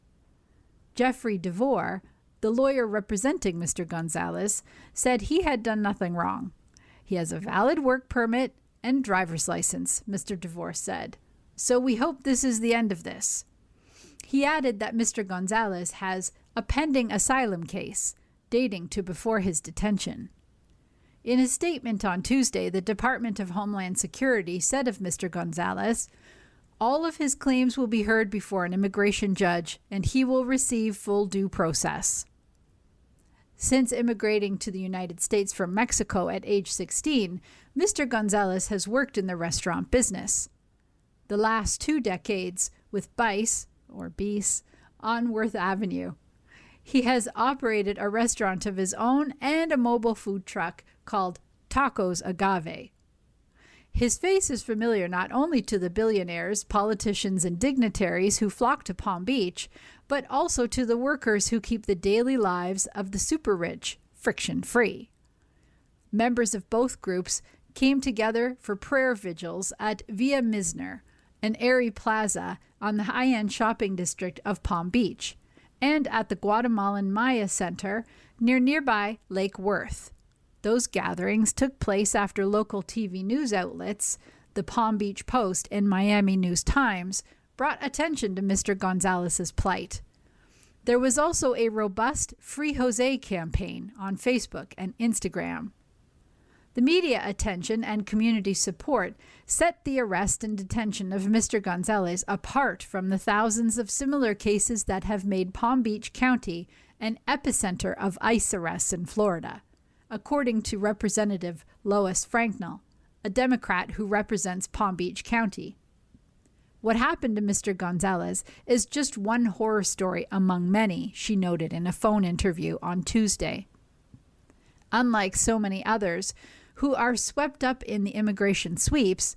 Jeffrey DeVore, the lawyer representing Mr. Gonzalez, said he had done nothing wrong. He has a valid work permit and driver's license, Mr. DeVore said. So we hope this is the end of this. He added that Mr. Gonzalez has a pending asylum case dating to before his detention. In a statement on Tuesday, the Department of Homeland Security said of Mr. Gonzalez, "All of his claims will be heard before an immigration judge, and he will receive full due process." Since immigrating to the United States from Mexico at age 16, Mr. Gonzalez has worked in the restaurant business. The last 2 decades with Bice, or Bis, on Worth Avenue. He has operated a restaurant of his own and a mobile food truck called Tacos Agave. His face is familiar not only to the billionaires, politicians, and dignitaries who flock to Palm Beach, but also to the workers who keep the daily lives of the super-rich friction-free. Members of both groups came together for prayer vigils at Via Mizner, an airy plaza on the high-end shopping district of Palm Beach, and at the Guatemalan Maya Center near nearby Lake Worth. Those gatherings took place after local TV news outlets, the Palm Beach Post and Miami News Times, brought attention to Mr. Gonzalez's plight. There was also a robust Free Jose campaign on Facebook and Instagram. The media attention and community support set the arrest and detention of Mr. Gonzalez apart from the thousands of similar cases that have made Palm Beach County an epicenter of ICE arrests in Florida, according to Representative Lois Franknell, a Democrat who represents Palm Beach County. What happened to Mr. Gonzalez is just one horror story among many, she noted in a phone interview on Tuesday. Unlike so many others who are swept up in the immigration sweeps,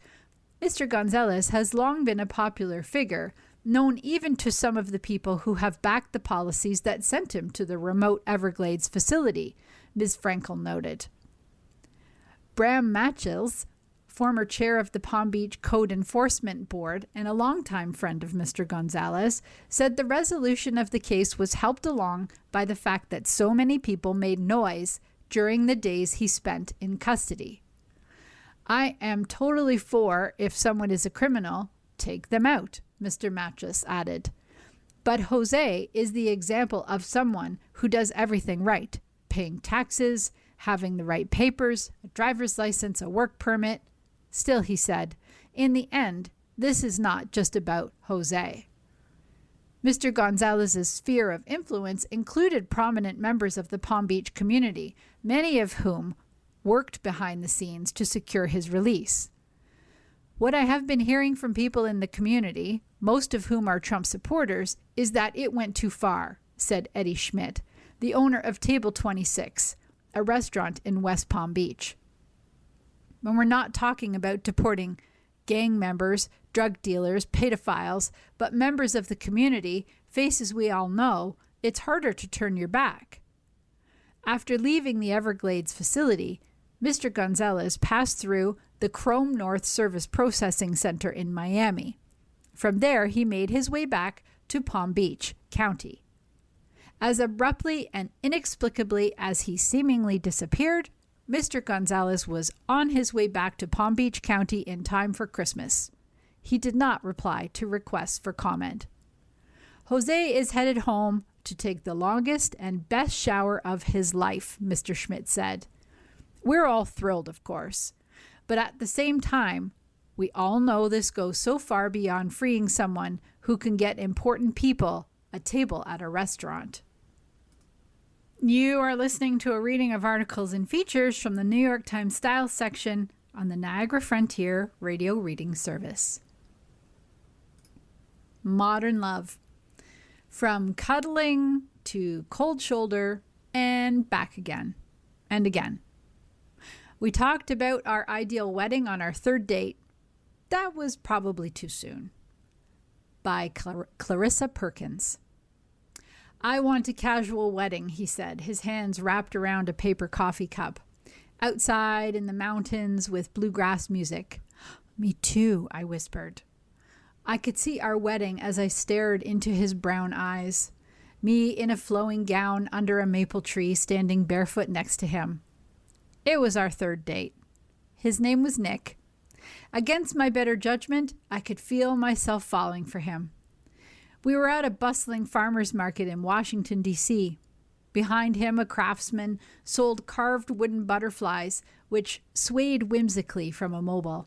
Mr. Gonzalez has long been a popular figure, known even to some of the people who have backed the policies that sent him to the remote Everglades facility, Ms. Frankel noted. Bram Matchels, former chair of the Palm Beach Code Enforcement Board and a longtime friend of Mr. Gonzalez, said the resolution of the case was helped along by the fact that so many people made noise during the days he spent in custody. "I am totally for if someone is a criminal, take them out," Mr. Mattress added. But Jose is the example of someone who does everything right, paying taxes, having the right papers, a driver's license, a work permit. Still, he said, in the end, this is not just about Jose. Mr. Gonzalez's sphere of influence included prominent members of the Palm Beach community, many of whom worked behind the scenes to secure his release. What I have been hearing from people in the community, most of whom are Trump supporters, is that it went too far, said Eddie Schmidt, the owner of Table 26, a restaurant in West Palm Beach. When we're not talking about deporting gang members, drug dealers, pedophiles, but members of the community, faces we all know, it's harder to turn your back. After leaving the Everglades facility, Mr. Gonzalez passed through the Chrome North Service Processing Center in Miami. From there, he made his way back to Palm Beach County. As abruptly and inexplicably as he seemingly disappeared, Mr. Gonzalez was on his way back to Palm Beach County in time for Christmas. He did not reply to requests for comment. Jose is headed home to take the longest and best shower of his life, Mr. Schmidt said. We're all thrilled, of course, but at the same time, we all know this goes so far beyond freeing someone who can get important people a table at a restaurant. You are listening to a reading of articles and features from the New York Times Style section on the Niagara Frontier Radio Reading Service. Modern Love. From cuddling to cold shoulder and back again and again. We talked about our ideal wedding on our third date. That was probably too soon. By Clarissa Perkins. I want a casual wedding, he said, his hands wrapped around a paper coffee cup. Outside in the mountains with bluegrass music. Me too, I whispered. I could see our wedding as I stared into his brown eyes. Me in a flowing gown under a maple tree standing barefoot next to him. It was our third date. His name was Nick. Against my better judgment, I could feel myself falling for him. We were at a bustling farmer's market in Washington, D.C. Behind him, a craftsman sold carved wooden butterflies, which swayed whimsically from a mobile.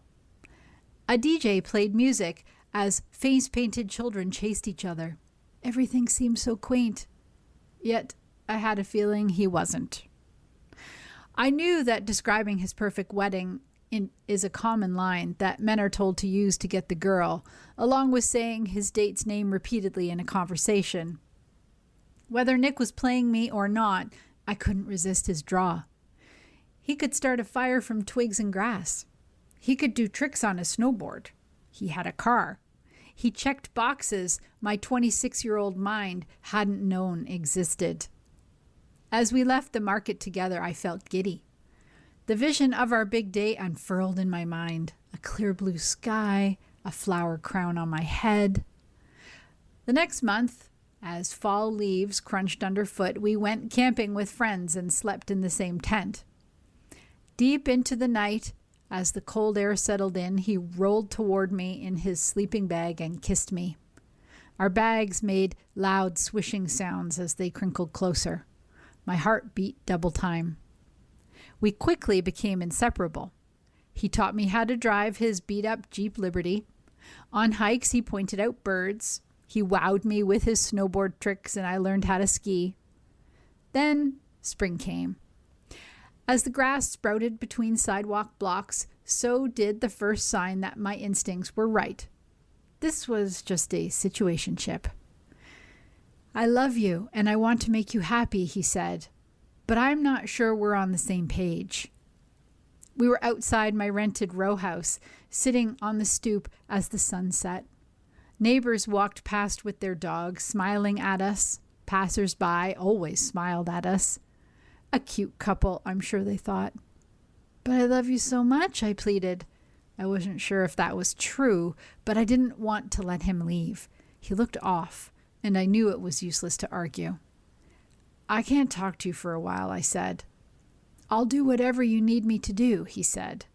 A DJ played music as face-painted children chased each other. Everything seemed so quaint. Yet I had a feeling he wasn't. I knew that describing his perfect wedding is a common line that men are told to use to get the girl, along with saying his date's name repeatedly in a conversation. Whether Nick was playing me or not, I couldn't resist his draw. He could start a fire from twigs and grass. He could do tricks on a snowboard. He had a car. He checked boxes my 26-year-old mind hadn't known existed. As we left the market together, I felt giddy. The vision of our big day unfurled in my mind. A clear blue sky, a flower crown on my head. The next month, as fall leaves crunched underfoot, we went camping with friends and slept in the same tent. Deep into the night, as the cold air settled in, he rolled toward me in his sleeping bag and kissed me. Our bags made loud swishing sounds as they crinkled closer. My heart beat double time. We quickly became inseparable. He taught me how to drive his beat-up Jeep Liberty. On hikes, he pointed out birds. He wowed me with his snowboard tricks, and I learned how to ski. Then spring came. As the grass sprouted between sidewalk blocks, so did the first sign that my instincts were right. This was just a situationship. I love you, and I want to make you happy, he said. But I'm not sure we're on the same page. We were outside my rented row house, sitting on the stoop as the sun set. Neighbors walked past with their dogs, smiling at us. Passers-by always smiled at us. A cute couple, I'm sure they thought. But I love you so much, I pleaded. I wasn't sure if that was true, but I didn't want to let him leave. He looked off, and I knew it was useless to argue. I can't talk to you for a while, I said. I'll do whatever you need me to do, he said.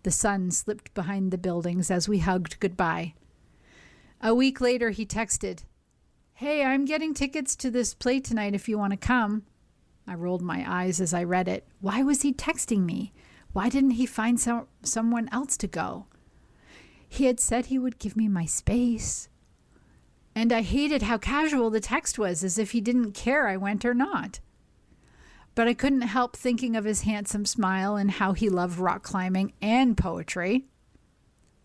The sun slipped behind the buildings as we hugged goodbye. A week later, he texted, Hey, I'm getting tickets to this play tonight if you want to come. I rolled my eyes as I read it. Why was he texting me? Why didn't he find someone else to go? He had said he would give me my space. And I hated how casual the text was, as if he didn't care I went or not. But I couldn't help thinking of his handsome smile and how he loved rock climbing and poetry.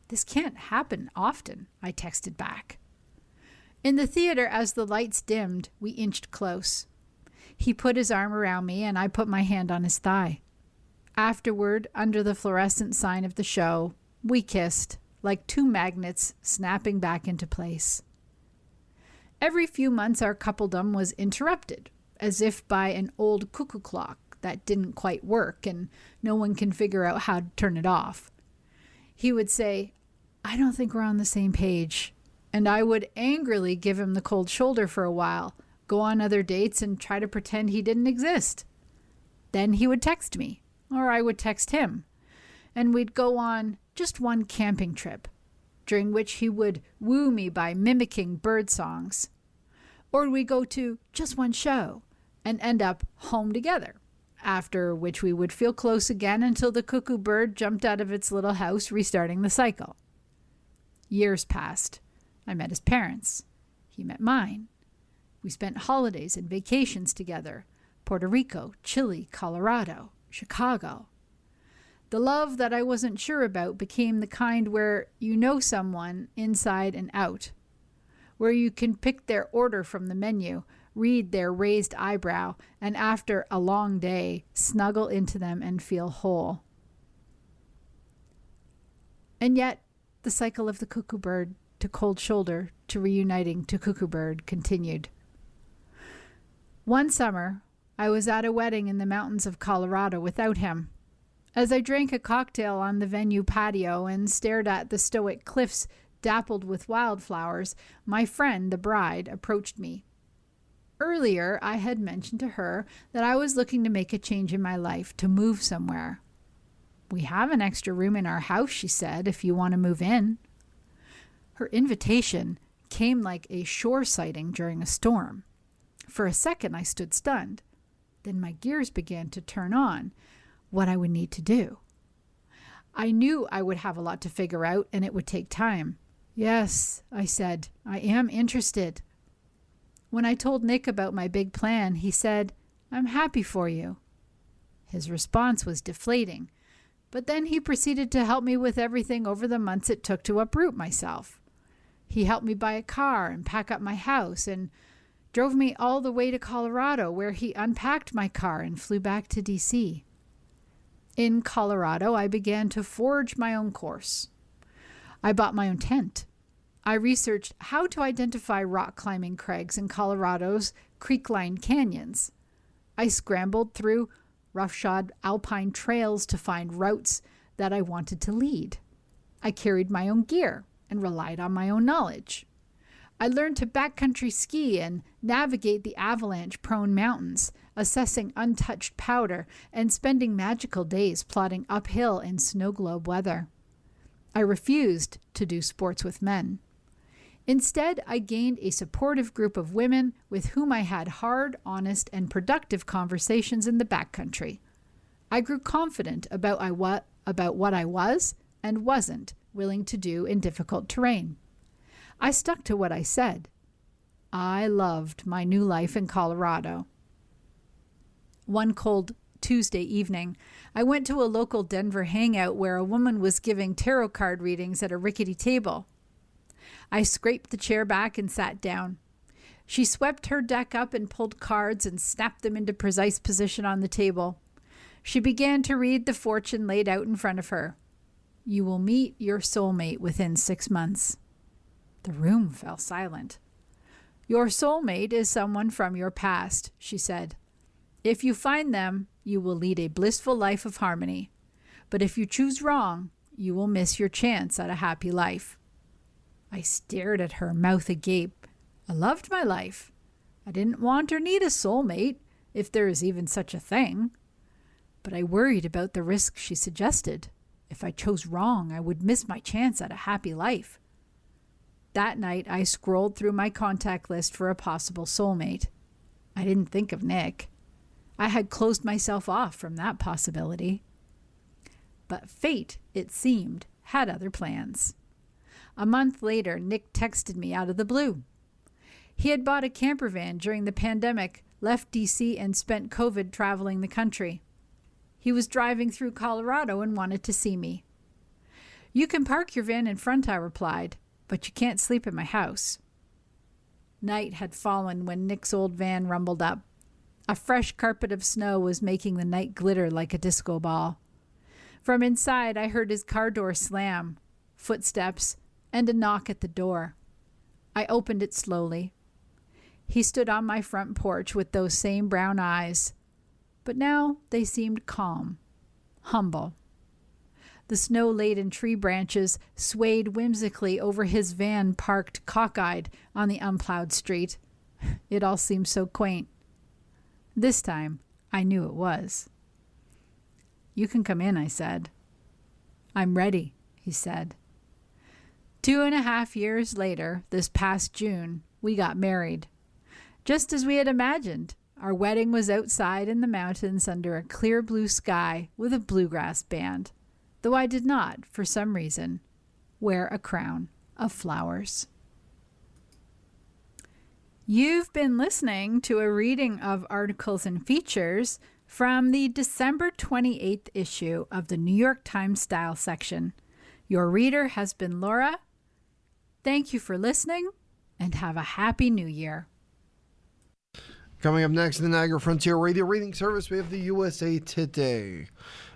This can't happen often, I texted back. In the theater, as the lights dimmed, we inched close. He put his arm around me and I put my hand on his thigh. Afterward, under the fluorescent sign of the show, we kissed, like two magnets snapping back into place. Every few months our coupledom was interrupted, as if by an old cuckoo clock that didn't quite work and no one can figure out how to turn it off. He would say, "I don't think we're on the same page," and I would angrily give him the cold shoulder for a while, go on other dates and try to pretend he didn't exist. Then he would text me, or I would text him, and we'd go on just one camping trip, during which he would woo me by mimicking bird songs. Or we'd go to just one show and end up home together, after which we would feel close again until the cuckoo bird jumped out of its little house, restarting the cycle. Years passed. I met his parents. He met mine. We spent holidays and vacations together: Puerto Rico, Chile, Colorado, Chicago. The love that I wasn't sure about became the kind where you know someone inside and out, where you can pick their order from the menu, read their raised eyebrow, and after a long day, snuggle into them and feel whole. And yet, the cycle of the cuckoo bird to cold shoulder to reuniting to cuckoo bird continued. One summer, I was at a wedding in the mountains of Colorado without him. As I drank a cocktail on the venue patio and stared at the stoic cliffs dappled with wildflowers, my friend, the bride, approached me. Earlier, I had mentioned to her that I was looking to make a change in my life, to move somewhere. "We have an extra room in our house," she said, "if you want to move in." Her invitation came like a shore sighting during a storm. For a second, I stood stunned. Then my gears began to turn on what I would need to do. I knew I would have a lot to figure out, and it would take time. "Yes," I said, "I am interested." When I told Nick about my big plan, he said, "I'm happy for you." His response was deflating, but then he proceeded to help me with everything over the months it took to uproot myself. He helped me buy a car and pack up my house, and drove me all the way to Colorado, where he unpacked my car and flew back to D.C. In Colorado, I began to forge my own course. I bought my own tent. I researched how to identify rock climbing crags in Colorado's creek-lined canyons. I scrambled through roughshod alpine trails to find routes that I wanted to lead. I carried my own gear and relied on my own knowledge. I learned to backcountry ski and navigate the avalanche-prone mountains, assessing untouched powder and spending magical days plodding uphill in snow globe weather. I refused to do sports with men. Instead, I gained a supportive group of women with whom I had hard, honest, and productive conversations in the backcountry. I grew confident about what I was and wasn't willing to do in difficult terrain. I stuck to what I said. I loved my new life in Colorado. One cold Tuesday evening, I went to a local Denver hangout where a woman was giving tarot card readings at a rickety table. I scraped the chair back and sat down. She swept her deck up and pulled cards and snapped them into precise position on the table. She began to read the fortune laid out in front of her. "You will meet your soulmate within 6 months." The room fell silent. "Your soulmate is someone from your past," she said. "If you find them, you will lead a blissful life of harmony. But if you choose wrong, you will miss your chance at a happy life." I stared at her, mouth agape. I loved my life. I didn't want or need a soulmate, if there is even such a thing. But I worried about the risk she suggested. If I chose wrong, I would miss my chance at a happy life. That night, I scrolled through my contact list for a possible soulmate. I didn't think of Nick. I had closed myself off from that possibility. But fate, it seemed, had other plans. A month later, Nick texted me out of the blue. He had bought a camper van during the pandemic, left DC, and spent COVID traveling the country. He was driving through Colorado and wanted to see me. "You can park your van in front," I replied, "but you can't sleep at my house." Night had fallen when Nick's old van rumbled up. A fresh carpet of snow was making the night glitter like a disco ball. From inside, I heard his car door slam, footsteps, and a knock at the door. I opened it slowly. He stood on my front porch with those same brown eyes, but now they seemed calm, humble. The snow-laden tree branches swayed whimsically over his van parked cockeyed on the unplowed street. It all seemed so quaint. This time, I knew it was. "You can come in," I said. "I'm ready," he said. 2.5 years later, this past June, we got married. Just as we had imagined, our wedding was outside in the mountains under a clear blue sky with a bluegrass band, though I did not, for some reason, wear a crown of flowers. You've been listening to a reading of articles and features from the December 28th issue of the New York Times Style section. Your reader has been Laura. Thank you for listening, and have a happy New Year. Coming up next in the Niagara Frontier Radio Reading Service, we have the USA Today.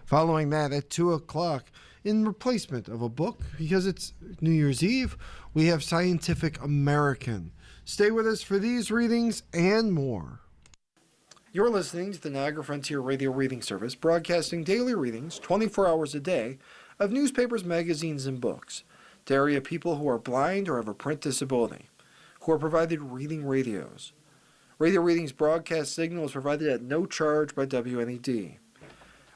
Following that at 2 o'clock, in replacement of a book, because it's New Year's Eve, we have Scientific American. Stay with us for these readings and more. You're listening to the Niagara Frontier Radio Reading Service, broadcasting daily readings 24 hours a day of newspapers, magazines, and books to area people who are blind or have a print disability, who are provided reading radios. Radio Reading's broadcast signal is provided at no charge by WNED.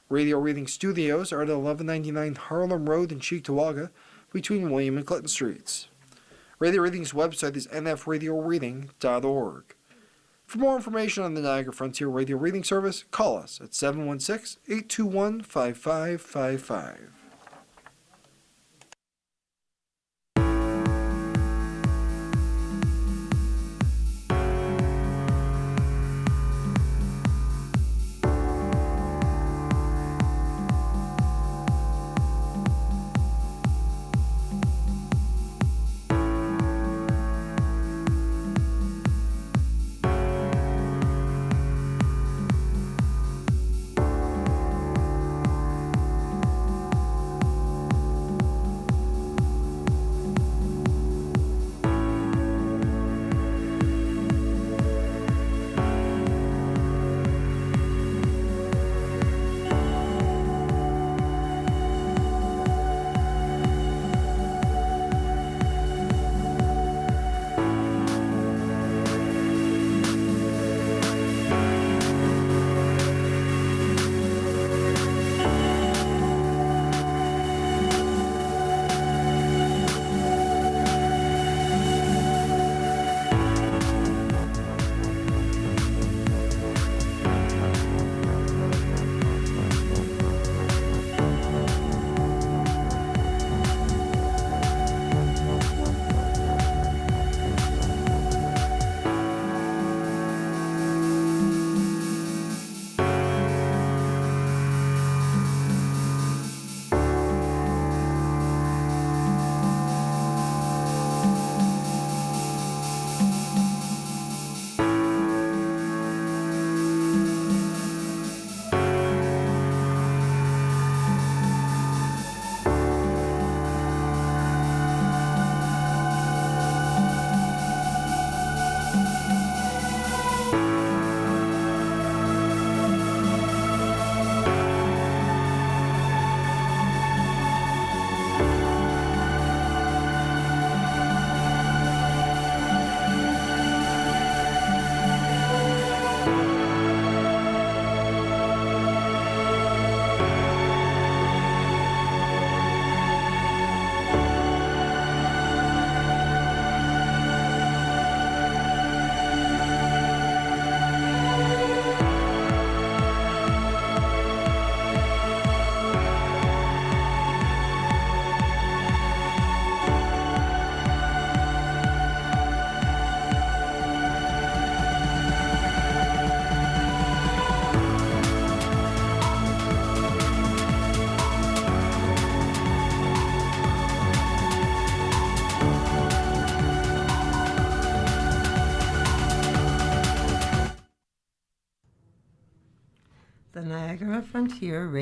Radio Reading Studios are at 1199 Harlem Road in Cheektowaga, between William and Clinton Streets. Radio Reading's website is nfradioreading.org. For more information on the Niagara Frontier Radio Reading Service, call us at 716-821-5555. the Niagara Frontier